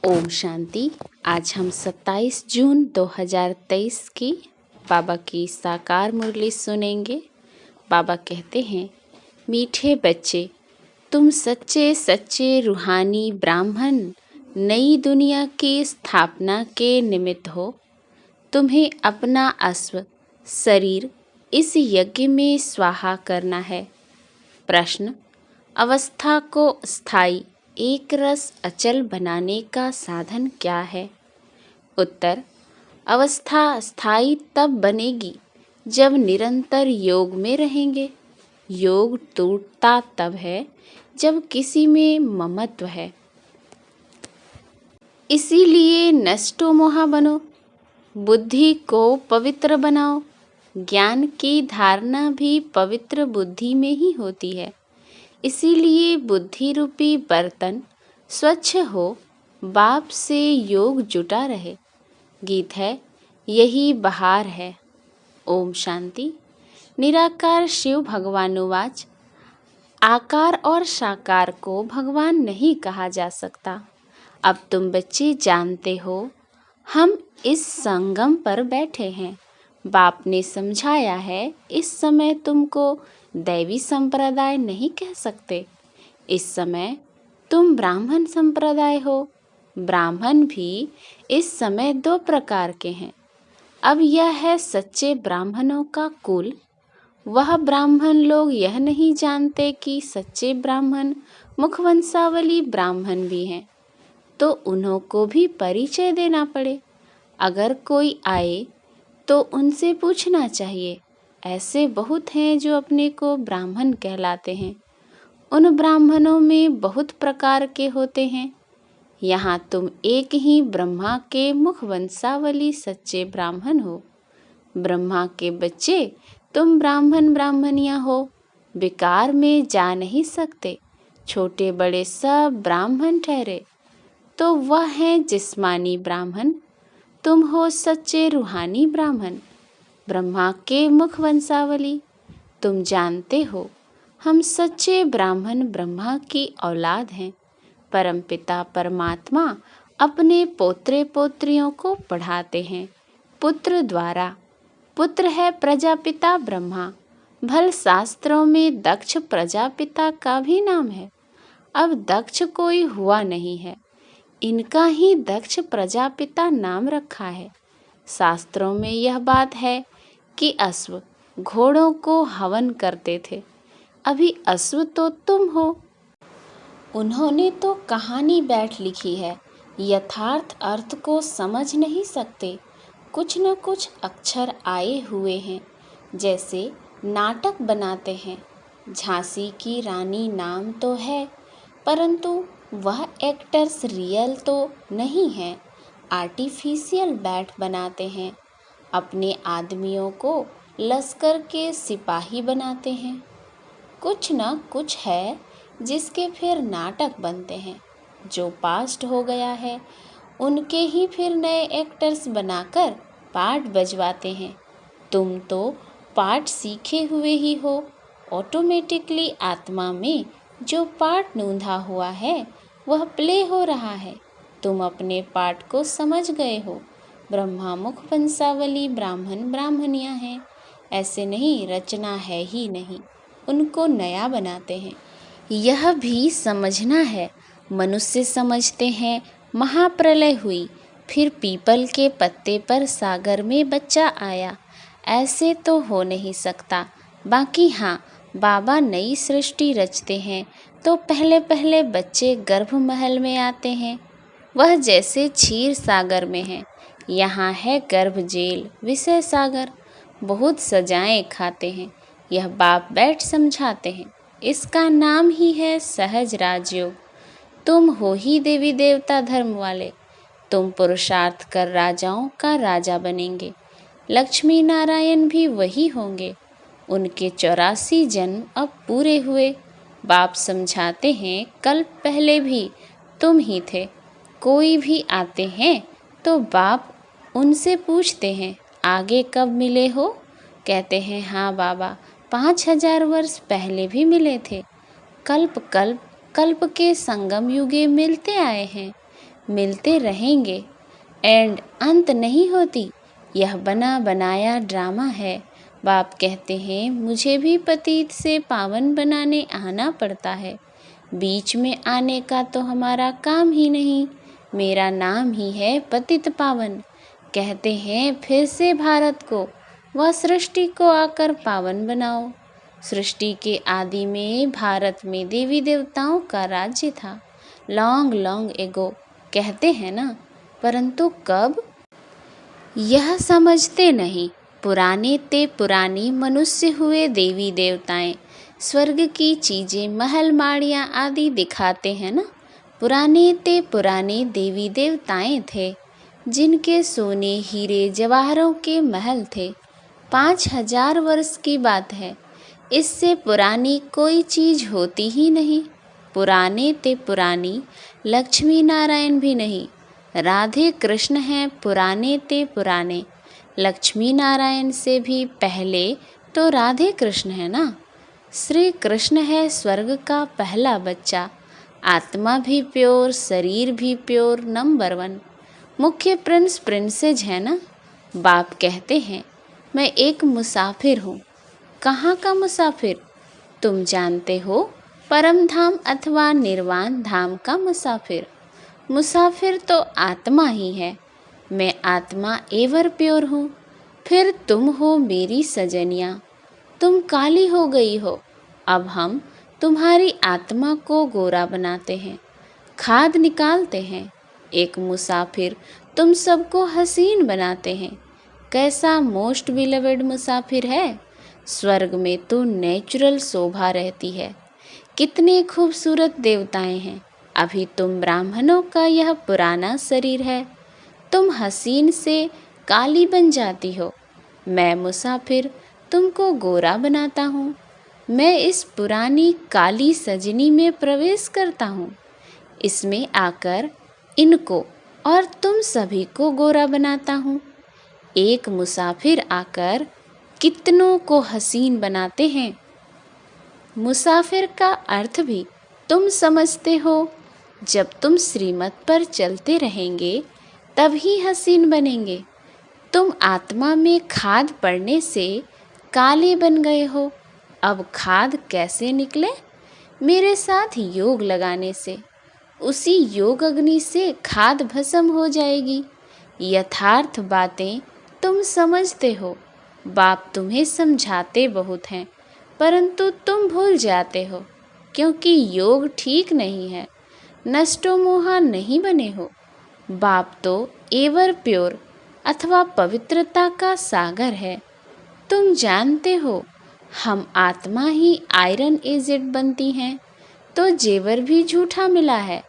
ओम शांति। आज हम 27 जून 2023 की बाबा की साकार मुरली सुनेंगे। बाबा कहते हैं, मीठे बच्चे, तुम सच्चे सच्चे रूहानी ब्राह्मण नई दुनिया की स्थापना के निमित्त हो। तुम्हें अपना अश्व शरीर इस यज्ञ में स्वाहा करना है। प्रश्न, अवस्था को स्थायी एक रस अचल बनाने का साधन क्या है? उत्तर, अवस्था स्थायी तब बनेगी जब निरंतर योग में रहेंगे। योग टूटता तब है जब किसी में ममत्व है। इसीलिए नष्टो मोहा बनो, बुद्धि को पवित्र बनाओ। ज्ञान की धारणा भी पवित्र बुद्धि में ही होती है। इसीलिए बुद्धि रूपी बर्तन स्वच्छ हो, बाप से योग जुटा रहे। गीत है, यही बहार है। ओम शांति। निराकार शिव भगवानुवाच, आकार और साकार को भगवान नहीं कहा जा सकता। अब तुम बच्चे जानते हो, हम इस संगम पर बैठे हैं। बाप ने समझाया है, इस समय तुमको दैवी संप्रदाय नहीं कह सकते। इस समय तुम ब्राह्मण संप्रदाय हो। ब्राह्मण भी इस समय 2 प्रकार के हैं। अब यह है सच्चे ब्राह्मणों का कुल। वह ब्राह्मण लोग यह नहीं जानते कि सच्चे ब्राह्मण मुखवंशावली ब्राह्मण भी हैं, तो उन्हों को भी परिचय देना पड़े। अगर कोई आए तो उनसे पूछना चाहिए। ऐसे बहुत हैं जो अपने को ब्राह्मण कहलाते हैं। उन ब्राह्मणों में बहुत प्रकार के होते हैं। यहाँ तुम एक ही ब्रह्मा के मुखवंशावली सच्चे ब्राह्मण हो। ब्रह्मा के बच्चे तुम ब्राह्मण ब्राह्मणियाँ हो। विकार में जा नहीं सकते। छोटे बड़े सब ब्राह्मण ठहरे। तो वह हैं जिस्मानी ब्राह्मण। तुम हो सच्चे रूहानी ब्राह्मण, ब्रह्मा के मुखवंशावली। तुम जानते हो, हम सच्चे ब्राह्मण ब्रह्मा की औलाद हैं। परमपिता परमात्मा अपने पोत्रे पोत्रियों को पढ़ाते हैं पुत्र द्वारा। पुत्र है प्रजापिता ब्रह्मा। भल शास्त्रों में दक्ष प्रजापिता का भी नाम है। अब दक्ष कोई हुआ नहीं है, इनका ही दक्ष प्रजापिता नाम रखा है। शास्त्रों में यह बात है कि अश्व घोड़ों को हवन करते थे। अभी अश्व तो तुम हो। उन्होंने तो कहानी बैठ लिखी है, यथार्थ अर्थ को समझ नहीं सकते। कुछ न कुछ अक्षर आए हुए हैं, जैसे नाटक बनाते हैं। झांसी की रानी नाम तो है, परंतु वह एक्टर्स रियल तो नहीं है, आर्टिफिशियल बैठ बनाते हैं। अपने आदमियों को लश्कर के सिपाही बनाते हैं। कुछ न कुछ है जिसके फिर नाटक बनते हैं। जो पास्ट हो गया है उनके ही फिर नए एक्टर्स बनाकर पार्ट बजवाते हैं। तुम तो पार्ट सीखे हुए ही हो। ऑटोमेटिकली आत्मा में जो पार्ट नूंधा हुआ है वह प्ले हो रहा है। तुम अपने पार्ट को समझ गए हो। ब्रह्मा मुख वंशावली ब्राह्मण ब्राह्मणियाँ हैं। ऐसे नहीं, रचना है ही नहीं, उनको नया बनाते हैं। यह भी समझना है। मनुष्य समझते हैं महाप्रलय हुई, फिर पीपल के पत्ते पर सागर में बच्चा आया। ऐसे तो हो नहीं सकता। बाकी हाँ, बाबा नई सृष्टि रचते हैं तो पहले पहले बच्चे गर्भ महल में आते हैं। वह जैसे क्षीर सागर में है, यहाँ है गर्भ जेल विषय सागर। बहुत सजाएं खाते हैं। यह बाप बैठ समझाते हैं। इसका नाम ही है सहज राजयोग। तुम हो ही देवी देवता धर्म वाले। तुम पुरुषार्थ कर राजाओं का राजा बनेंगे। लक्ष्मी नारायण भी वही होंगे। उनके 84 जन्म अब पूरे हुए। बाप समझाते हैं, कल पहले भी तुम ही थे। कोई भी आते हैं तो बाप उनसे पूछते हैं, आगे कब मिले हो? कहते हैं, हाँ बाबा, 5000 वर्ष पहले भी मिले थे। कल्प कल्प कल्प के संगम युगे मिलते आए हैं। मिलते रहेंगे, एंड अंत नहीं होती। यह बना बनाया ड्रामा है। बाप कहते हैं मुझे भी पतित से पावन बनाने आना पड़ता है। बीच में आने का तो हमारा काम ही नहीं, मेरा नाम ही है पतित पावन। कहते हैं फिर से भारत को व सृष्टि को आकर पावन बनाओ। सृष्टि के आदि में भारत में देवी देवताओं का राज्य था, लॉन्ग लॉन्ग एगो कहते हैं ना, परंतु कब, यह समझते नहीं। पुराने ते पुराने मनुष्य हुए देवी देवताएं, स्वर्ग की चीजें महल माड़ियाँ आदि दिखाते हैं ना। पुराने ते पुराने देवी देवताएं थे जिनके सोने हीरे जवाहरों के महल थे। 5000 वर्ष की बात है, इससे पुरानी कोई चीज होती ही नहीं। पुराने ते पुरानी लक्ष्मी नारायण भी नहीं, राधे कृष्ण हैं पुराने ते पुराने। लक्ष्मी नारायण से भी पहले तो राधे कृष्ण है ना। श्री कृष्ण है स्वर्ग का पहला बच्चा, आत्मा भी प्योर, शरीर भी प्योर, नंबर 1। मुख्य प्रिंस प्रिंसेज है ना। बाप कहते हैं मैं एक मुसाफिर हूँ। कहाँ का मुसाफिर? तुम जानते हो, परम धाम अथवा निर्वाण धाम का मुसाफिर। मुसाफिर तो आत्मा ही है। मैं आत्मा एवर प्योर हूँ। फिर तुम हो मेरी सजनिया, तुम काली हो गई हो। अब हम तुम्हारी आत्मा को गोरा बनाते हैं, खाद निकालते हैं। एक मुसाफिर तुम सबको हसीन बनाते हैं। कैसा मोस्ट बिलवेड मुसाफिर है। स्वर्ग में तो नेचुरल शोभा रहती है। कितने खूबसूरत देवताएं हैं। अभी तुम ब्राह्मणों का यह पुराना शरीर है, तुम हसीन से काली बन जाती हो। मैं मुसाफिर तुमको गोरा बनाता हूँ। मैं इस पुरानी काली सजनी में प्रवेश करता हूँ। इसमें आकर इनको और तुम सभी को गोरा बनाता हूँ। एक मुसाफिर आकर कितनों को हसीन बनाते हैं। मुसाफिर का अर्थ भी तुम समझते हो। जब तुम श्रीमत पर चलते रहेंगे तब ही हसीन बनेंगे। तुम आत्मा में खाद पड़ने से काले बन गए हो। अब खाद कैसे निकले? मेरे साथ योग लगाने से। उसी योग अग्नि से खाद भस्म हो जाएगी। यथार्थ बातें तुम समझते हो। बाप तुम्हें समझाते बहुत हैं, परंतु तुम भूल जाते हो, क्योंकि योग ठीक नहीं है। नष्टो मोहा नहीं बने हो। बाप तो एवर प्योर अथवा पवित्रता का सागर है। तुम जानते हो हम आत्मा ही आयरन एजेड बनती हैं, तो जेवर भी झूठा मिला है।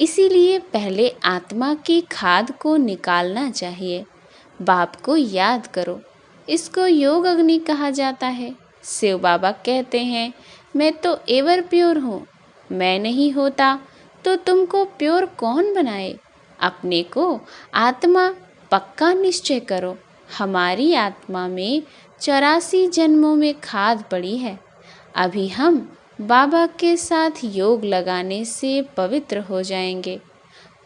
इसीलिए पहले आत्मा की खाद को निकालना चाहिए। बाप को याद करो, इसको योग अग्नि कहा जाता है। शिव बाबा कहते हैं मैं तो एवर प्योर हूँ। मैं नहीं होता तो तुमको प्योर कौन बनाए? अपने को आत्मा पक्का निश्चय करो। हमारी आत्मा में 84 जन्मों में खाद पड़ी है। अभी हम बाबा के साथ योग लगाने से पवित्र हो जाएंगे।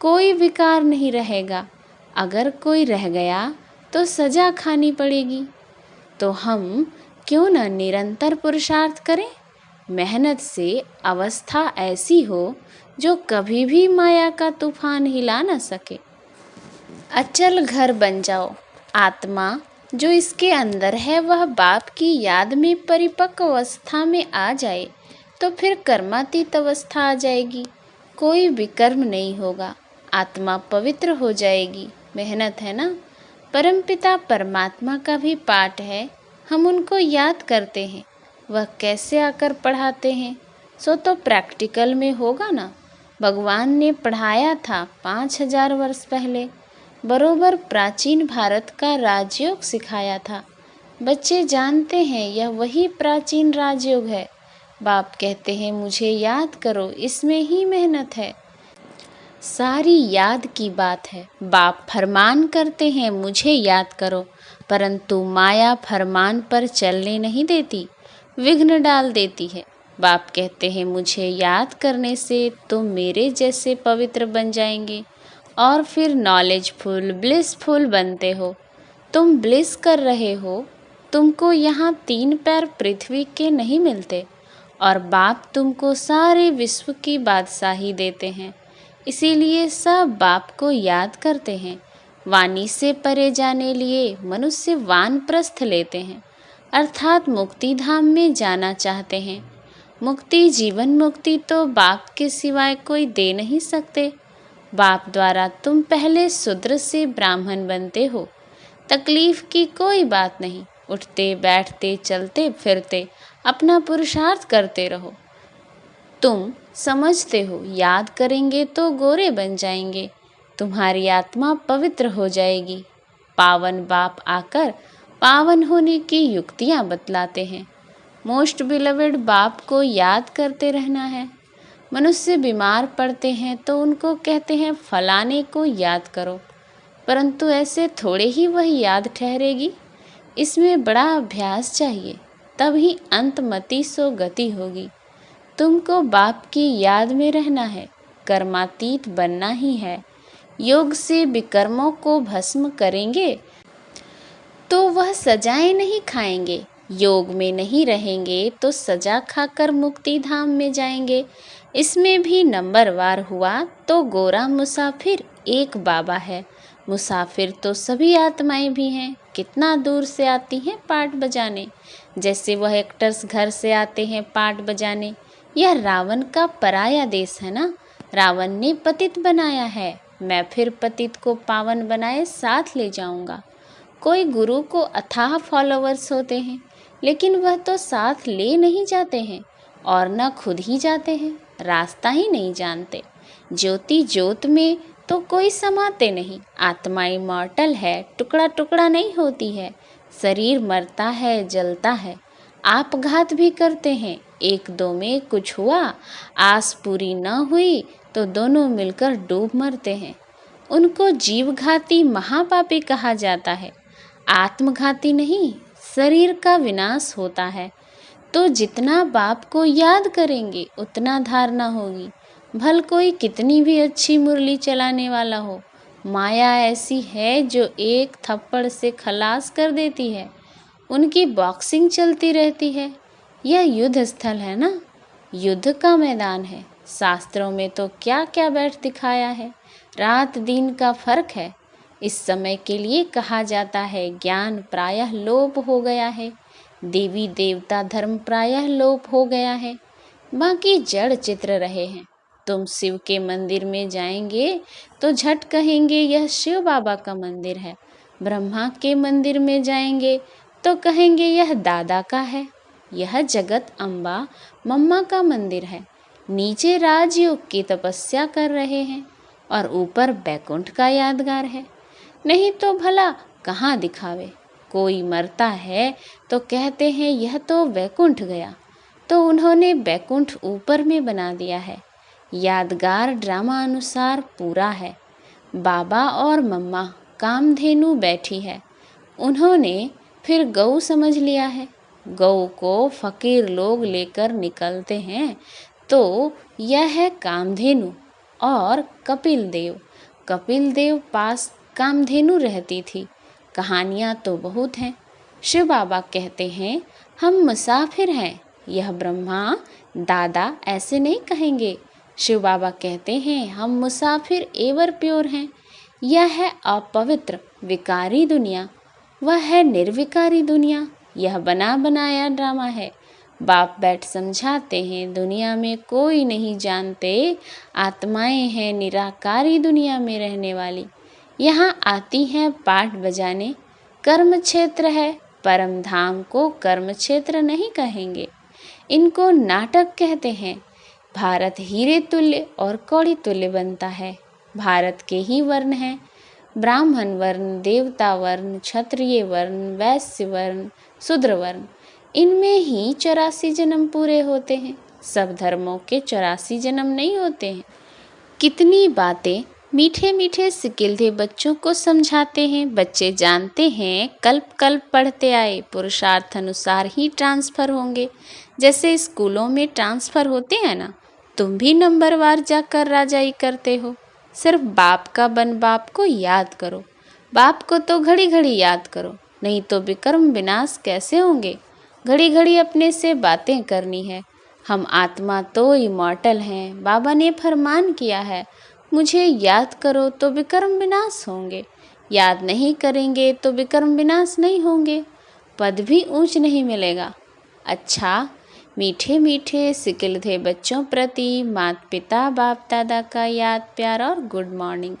कोई विकार नहीं रहेगा। अगर कोई रह गया तो सजा खानी पड़ेगी। तो हम क्यों न निरंतर पुरुषार्थ करें। मेहनत से अवस्था ऐसी हो जो कभी भी माया का तूफान हिला न सके। अचल घर बन जाओ। आत्मा जो इसके अंदर है वह बाप की याद में परिपक्व अवस्था में आ जाए तो फिर कर्मातीत अवस्था आ जाएगी। कोई विकर्म नहीं होगा। आत्मा पवित्र हो जाएगी। मेहनत है ना। परमपिता परमात्मा का भी पाठ है, हम उनको याद करते हैं। वह कैसे आकर पढ़ाते हैं, सो तो प्रैक्टिकल में होगा ना। भगवान ने पढ़ाया था 5000 वर्ष पहले। बरोबर प्राचीन भारत का राजयोग सिखाया था। बच्चे जानते हैं यह वही प्राचीन राजयोग है। बाप कहते हैं मुझे याद करो, इसमें ही मेहनत है। सारी याद की बात है। बाप फरमान करते हैं मुझे याद करो, परंतु माया फरमान पर चलने नहीं देती, विघ्न डाल देती है। बाप कहते हैं मुझे याद करने से तुम मेरे जैसे पवित्र बन जाएंगे। और फिर नॉलेजफुल, ब्लिसफुल बनते हो। तुम ब्लिस कर रहे हो। तुमको यहाँ 3 पैर पृथ्वी के नहीं मिलते और बाप तुमको सारे विश्व की बादशाही देते हैं। इसीलिए सब बाप को याद करते हैं। वाणी से परे जाने लिए मनुष्य वानप्रस्थ लेते हैं, अर्थात मुक्ति धाम में जाना चाहते हैं। मुक्ति, जीवन मुक्ति तो बाप के सिवाय कोई दे नहीं सकते। बाप द्वारा तुम पहले शूद्र से ब्राह्मण बनते हो। तकलीफ की कोई बात नहीं। उठते बैठते चलते फिरते अपना पुरुषार्थ करते रहो। तुम समझते हो याद करेंगे तो गोरे बन जाएंगे, तुम्हारी आत्मा पवित्र हो जाएगी। पावन बाप आकर पावन होने की युक्तियाँ बतलाते हैं। मोस्ट बिलवेड बाप को याद करते रहना है। मनुष्य बीमार पड़ते हैं तो उनको कहते हैं फलाने को याद करो, परंतु ऐसे थोड़े ही वह याद ठहरेगी। इसमें बड़ा अभ्यास चाहिए, तभी अंतमति सो गति होगी। तुमको बाप की याद में रहना है, कर्मातीत बनना ही है। योग से विकर्मों को भस्म करेंगे तो वह सजाएं नहीं खाएंगे। योग में नहीं रहेंगे तो सजा खाकर मुक्ति धाम में जाएंगे। इसमें भी नंबरवार हुआ तो गोरा मुसाफिर एक बाबा है। मुसाफिर तो सभी आत्माएं भी हैं। कितना दूर से आती हैं पाट बजाने, जैसे वह एक्टर्स घर से आते हैं पाट बजाने। यह रावण का पराया देश है ना। रावण ने पतित बनाया है, मैं फिर पतित को पावन बनाए साथ ले जाऊंगा। कोई गुरु को अथाह फॉलोवर्स होते हैं, लेकिन वह तो साथ ले नहीं जाते हैं और न खुद ही जाते हैं, रास्ता ही नहीं जानते। ज्योति ज्योत में तो कोई समाते नहीं। आत्मा इमॉर्टल है, टुकड़ा टुकड़ा नहीं होती है। शरीर मरता है, जलता है, आपघात भी करते हैं। एक दो में कुछ हुआ, आस पूरी न हुई तो दोनों मिलकर डूब मरते हैं। उनको जीवघाती महापापी कहा जाता है, आत्मघाती नहीं। शरीर का विनाश होता है तो जितना बाप को याद करेंगे उतना धारणा होगी। भल कोई कितनी भी अच्छी मुरली चलाने वाला हो, माया ऐसी है जो एक थप्पड़ से खलास कर देती है। उनकी बॉक्सिंग चलती रहती है। यह युद्ध स्थल है ना, युद्ध का मैदान है। शास्त्रों में तो क्या क्या बैठ दिखाया है। रात दिन का फर्क है। इस समय के लिए कहा जाता है ज्ञान प्रायः लोप हो गया है, देवी देवता धर्म प्रायः लोप हो गया है, बाकी जड़ चित्र रहे हैं। तुम शिव के मंदिर में जाएंगे तो झट कहेंगे यह शिव बाबा का मंदिर है। ब्रह्मा के मंदिर में जाएंगे तो कहेंगे यह दादा का है। यह जगत अम्बा मम्मा का मंदिर है। नीचे राजयोग की तपस्या कर रहे हैं और ऊपर बैकुंठ का यादगार है। नहीं तो भला कहाँ दिखावे। कोई मरता है तो कहते हैं यह तो वैकुंठ गया, तो उन्होंने बैकुंठ ऊपर में बना दिया है। यादगार ड्रामा अनुसार पूरा है। बाबा और मम्मा कामधेनु बैठी है, उन्होंने फिर गऊ समझ लिया है। गऊ को फकीर लोग लेकर निकलते हैं तो यह है कामधेनु। और कपिल देव पास कामधेनु रहती थी। कहानियाँ तो बहुत हैं। शिव बाबा कहते हैं हम मुसाफिर हैं। यह ब्रह्मा दादा ऐसे नहीं कहेंगे। शिव बाबा कहते हैं हम मुसाफिर एवर प्योर हैं। यह है अपवित्र विकारी दुनिया, वह है निर्विकारी दुनिया। यह बना बनाया ड्रामा है। बाप बैठ समझाते हैं दुनिया में कोई नहीं जानते, आत्माएं हैं निराकारी दुनिया में रहने वाली। यहाँ आती हैं पाठ बजाने। कर्म क्षेत्र है, परम धाम को कर्म क्षेत्र नहीं कहेंगे, इनको नाटक कहते हैं। भारत हीरे तुल्य और कौड़ी तुल्य बनता है। भारत के ही वर्ण हैं, ब्राह्मण वर्ण, देवता वर्ण, क्षत्रिय वर्ण, वैश्य वर्ण, शूद्र वर्ण। इनमें ही 84 जन्म पूरे होते हैं। सब धर्मों के 84 जन्म नहीं होते हैं। कितनी बातें मीठे मीठे सिकिलधे बच्चों को समझाते हैं। बच्चे जानते हैं कल्प कल्प पढ़ते आए, पुरुषार्थ अनुसार ही ट्रांसफ़र होंगे। जैसे स्कूलों में ट्रांसफ़र होते हैं ना, तुम भी नंबरवार जाकर राजाई करते हो। सिर्फ बाप का बन बाप को याद करो। बाप को तो घड़ी घड़ी याद करो, नहीं तो विकर्म विनाश कैसे होंगे। घड़ी घड़ी अपने से बातें करनी है। हम आत्मा तो इमॉर्टल हैं। बाबा ने फरमान किया है, मुझे याद करो तो विकर्म विनाश होंगे। याद नहीं करेंगे तो विकर्म विनाश नहीं होंगे, पद भी ऊंच नहीं मिलेगा। अच्छा, मीठे मीठे सिकिलधे बच्चों प्रति माता पिता बाप दादा का याद प्यार और गुड मॉर्निंग।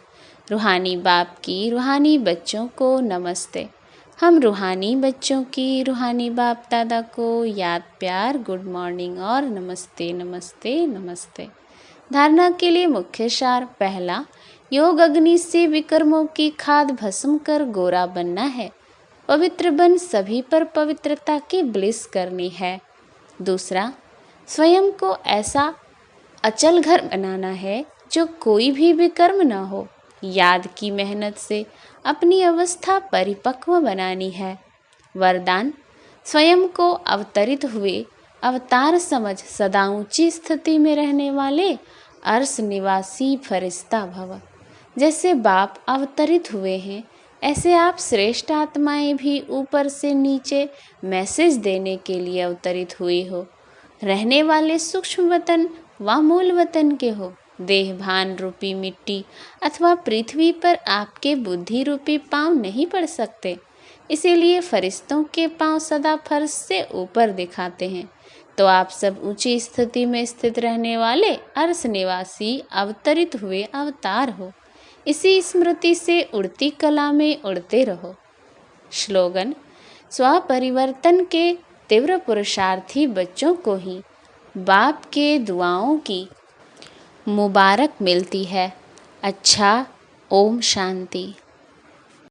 रूहानी बाप की रूहानी बच्चों को नमस्ते। हम रूहानी बच्चों की रूहानी बाप दादा को याद प्यार गुड मॉर्निंग और नमस्ते नमस्ते नमस्ते। धारणा के लिए मुख्य सार। पहला, योग अग्नि से विकर्मों की खाद भस्म कर गोरा बनना है। पवित्र बन सभी पर पवित्रता की ब्लिस करनी है। दूसरा, स्वयं को ऐसा अचल घर बनाना है जो कोई भी विकर्म न हो। याद की मेहनत से अपनी अवस्था परिपक्व बनानी है। वरदान, स्वयं को अवतरित हुए अवतार समझ सदा ऊंची स्थिति में रहने वाले अर्श निवासी फरिश्ता भव। जैसे बाप अवतरित हुए हैं, ऐसे आप श्रेष्ठ आत्माएं भी ऊपर से नीचे मैसेज देने के लिए अवतरित हुई हो। रहने वाले सूक्ष्म वतन व मूल वतन के हो। देह भान रूपी मिट्टी अथवा पृथ्वी पर आपके बुद्धि रूपी पांव नहीं पड़ सकते, इसीलिए फरिश्तों के पांव सदा फर्श से ऊपर दिखाते हैं। तो आप सब ऊंची स्थिति में स्थित रहने वाले अर्श निवासी अवतरित हुए अवतार हो। इसी स्मृति से उड़ती कला में उड़ते रहो। स्लोगन, स्वपरिवर्तन के तीव्र पुरुषार्थी बच्चों को ही बाप के दुआओं की मुबारक मिलती है। अच्छा, ओम शांति।